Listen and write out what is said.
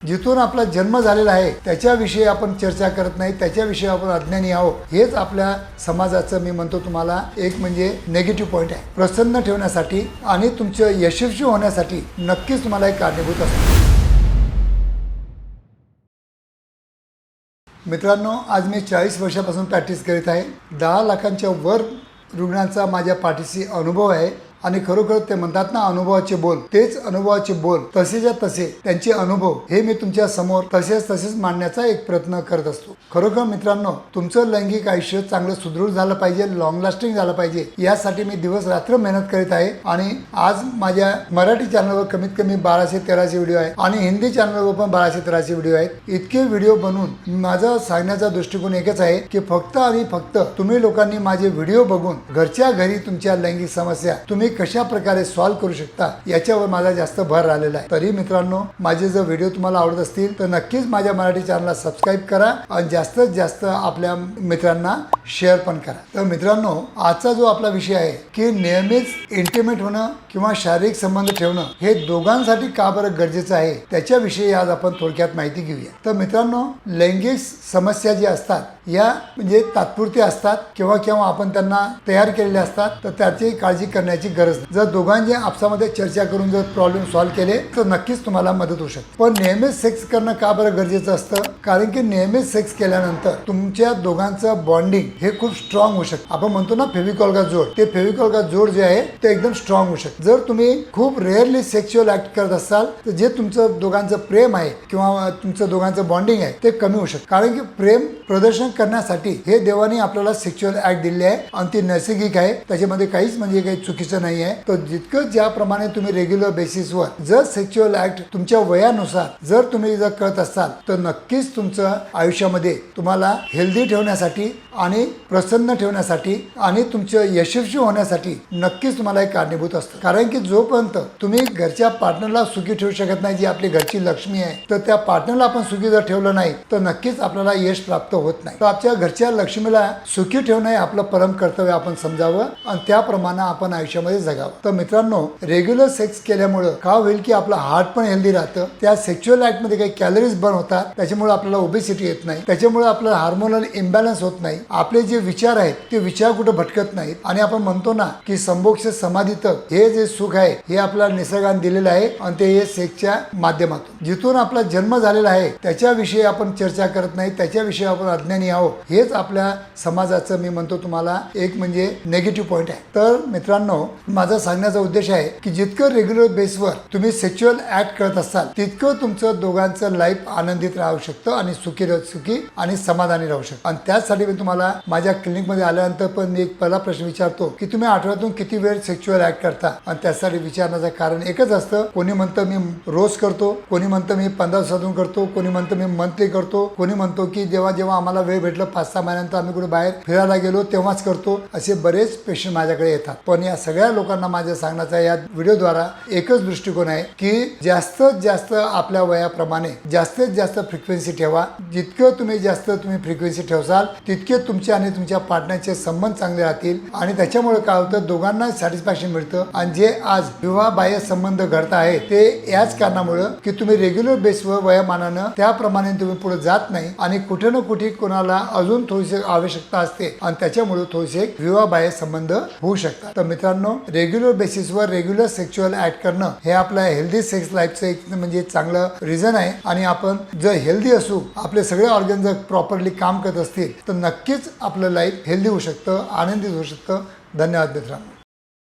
जिथून आपला जन्म झालेला आहे त्याच्याविषयी आपण चर्चा करत नाही, त्याच्याविषयी आपण अज्ञानी आहोत। हेच आपल्या समाजाचं मी म्हणतो तुम्हाला एक म्हणजे नेगेटिव्ह पॉईंट आहे। प्रसन्न ठेवण्यासाठी आणि तुमचं यशस्वी होण्यासाठी नक्कीच तुम्हाला एक कारणीभूत असतो। मित्रांनो, आज मी 40 वर्षापासून प्रॅक्टिस करीत आहे। 10 लाखांच्या वर रुग्णांचा माझ्या पाठीशी अनुभव आहे आणि खरोखर ते म्हणतात ना, अनुभवाचे बोल, तेच अनुभवाचे बोल तसेच्या तसे त्यांचे अनुभव हे मी तुमच्या समोर तसेच मांडण्याचा एक प्रयत्न करत असतो। खरोखर मित्रांनो, तुमचं लैंगिक आयुष्य चांगलं सुदृढ झालं पाहिजे, लॉंग लास्टिंग झालं पाहिजे, यासाठी मी दिवस रात्र मेहनत करीत आहे। आणि आज माझ्या मराठी चॅनलवर कमीत कमी 1213 व्हिडिओ आहेत आणि हिंदी चॅनलवर पण 1213 व्हिडिओ आहेत। इतके व्हिडिओ बनवून माझा सांगण्याचा दृष्टिकोन एकच आहे की फक्त आणि फक्त तुम्ही लोकांनी माझे व्हिडिओ बघून घरच्या घरी तुमच्या लैंगिक समस्या तुम्ही कशा प्रकारे सॉल्व्ह करू शकता याच्यावर माझा जास्त भर राहिलेला आहे। तरी मित्रांनो, माझे जर व्हिडिओ तुम्हाला आवडत असतील तर नक्कीच माझ्या मराठी चॅनलला सबस्क्राईब करा आणि जास्तीत जास्त आपल्या मित्रांना शेअर पण करा। तर मित्रांनो, आजचा जो आपला विषय आहे की नेहमीच इंटिमेट होणं किंवा शारीरिक संबंध ठेवणं हे दोघांसाठी का बरं गरजेचं आहे त्याच्याविषयी आज आपण थोडक्यात माहिती घेऊया। तर मित्रांनो, लैंगिक समस्या जी असतात या म्हणजे तात्पुरती असतात किंवा आपण त्यांना तयार केलेले असतात, तर त्याची काळजी करण्याची गरज नाही। जर दोघांनी आपसामध्ये चर्चा करून जर प्रॉब्लेम सॉल्व्ह केले तर नक्कीच तुम्हाला मदत होऊ शकते। पण नेहमीच सेक्स करणं का बरं गरजेचं असतं? कारण की नेहमीच सेक्स केल्यानंतर तुमच्या दोघांचं बॉन्डिंग हे खूप स्ट्रॉंग होऊ शकतं। आपण म्हणतो ना फेविकॉल का जोड, ते फेविकॉल का जोड जे आहे ते एकदम स्ट्रॉंग होऊ शकतं। जर तुम्ही खूप रेअरली सेक्शुअल ऍक्ट करत असाल तर जे तुमचं दोघांचं प्रेम आहे किंवा तुमचं दोघांचं बॉन्डिंग आहे ते कमी होऊ शकतं। कारण की प्रेम प्रदर्शन करण्यासाठी हे देवाने आपल्याला सेक्शुअल ऍक्ट दिले आहे आणि ते नैसर्गिक आहे, त्याच्यामध्ये काहीच म्हणजे काही चुकीचं नाही आहे। तर जितकं ज्याप्रमाणे तुम्ही रेग्युलर बेसिसवर जर सेक्शुअल ऍक्ट तुमच्या वयानुसार जर तुम्ही जर करत असाल तर नक्कीच तुमचं आयुष्यामध्ये तुम्हाला हेल्दी ठेवण्यासाठी आणि प्रसन्न ठेवण्यासाठी आणि तुमचं यशस्वी होण्यासाठी नक्कीच तुम्हाला एक कारणीभूत असतं। कारण की जोपर्यंत तुम्ही घरच्या पार्टनरला सुखी ठेवू शकत नाही, जी आपली घरची लक्ष्मी आहे, तर त्या पार्टनरला आपण सुखी जर ठेवलं नाही तर नक्कीच आपल्याला यश प्राप्त होत नाही। तर आपल्या घरच्या लक्ष्मीला सुखी ठेवणं हे आपलं परम कर्तव्य आपण समजावं आणि त्याप्रमाणे आपण आयुष्यामध्ये जगावं। तर मित्रांनो, रेग्युलर सेक्स केल्यामुळे का होईल की आपलं हार्ट पण हेल्दी राहतं, त्या सेक्शुअल ऍक्ट मध्ये काही कॅलरीज बर्न होतात, त्याच्यामुळे आपल्याला ओबेसिटी येत नाही, त्याच्यामुळे आपलं हार्मोनल इम्बॅलन्स होत नाही, आपले जे विचार आहेत ते विचार कुठे भटकत नाहीत आणि आपण म्हणतो ना की संभोग समाधीत हे जे सुख आहे हे आपल्याला निसर्गाने दिलेलं आहे आणि ते हे सेक्सच्या माध्यमातून जिथून आपला जन्म झालेला आहे त्याच्याविषयी आपण चर्चा करत नाही, त्याच्याविषयी आपण अज्ञानी आहोत। हेच आपल्या समाजाचं मी म्हणतो तुम्हाला एक म्हणजे नेगेटिव्ह पॉईंट आहे। तर मित्रांनो, माझा सांगण्याचा उद्देश आहे की जितकं रेग्युलर बेसवर तुम्ही सेक्शुअल ऍक्ट करत असाल तितकं तुमचं दोघांचं लाईफ आनंदित राहू शकतं आणि सुखी आणि समाधानी राहू शकतं। आणि त्याचसाठी मी तुम्हाला माझ्या क्लिनिकमध्ये आल्यानंतर पण मी एक पहिला प्रश्न विचारतो की तुम्ही आठवड्यातून किती वेळ सेक्शुअल ऍक्ट करता? आणि त्यासाठी विचारण्याचं कारण एकच असतं, कोणी म्हणतं मी रोज करतो, कोणी म्हणतं मी 15 दिवसातून करतो, कोणी म्हणतं मी मंथली करतो, कोणी म्हणतो की जेव्हा आम्हाला वेळ भेटलं 5-6 महिन्यानंतर आम्ही कुठे बाहेर फिरायला गेलो तेव्हाच करतो। असे बरेच पेशंट माझ्याकडे येतात। पण या सगळ्या लोकांना माझ्या सांगण्याचा या व्हिडिओद्वारा एकच दृष्टिकोन आहे की जास्तीत जास्त आपल्या वयाप्रमाणे जास्तीत जास्त फ्रिक्वेन्सी ठेवा। जितकं तुम्ही जास्त फ्रिक्वेन्सी ठेवसाल तितके तुमचे आणि तुमच्या पार्टनरचे संबंध चांगले राहतील आणि त्याच्यामुळे काय होतं, दोघांना सॅटिस्फॅक्शन मिळतं। आणि जे आज विवाहबाह्य संबंध घडत आहे ते याच कारणामुळे की तुम्ही रेग्युलर बेसवर वयामानानं त्याप्रमाणे तुम्ही पुढे जात नाही आणि कुठे ना कुठे कोणाला अजून थोडीशी आवश्यकता असते आणि त्याच्यामुळे थोडेसे विवाहबाह्य संबंध होऊ शकतात। तर मित्रांनो, रेग्युलर बेसिसवर रेग्युलर सेक्शुअल ऍक्ट करणं हे आपल्या हेल्दी सेक्स लाईफचं एक म्हणजे चांगलं रिझन आहे। आणि आपण जर हेल्दी असू, आपले सगळे ऑर्गन जर प्रॉपरली काम करत असतील तर नक्कीच आपलं लाईफ हेल्दी होऊ शकतं, आनंदित होऊ शकतं। धन्यवाद मित्रांनो।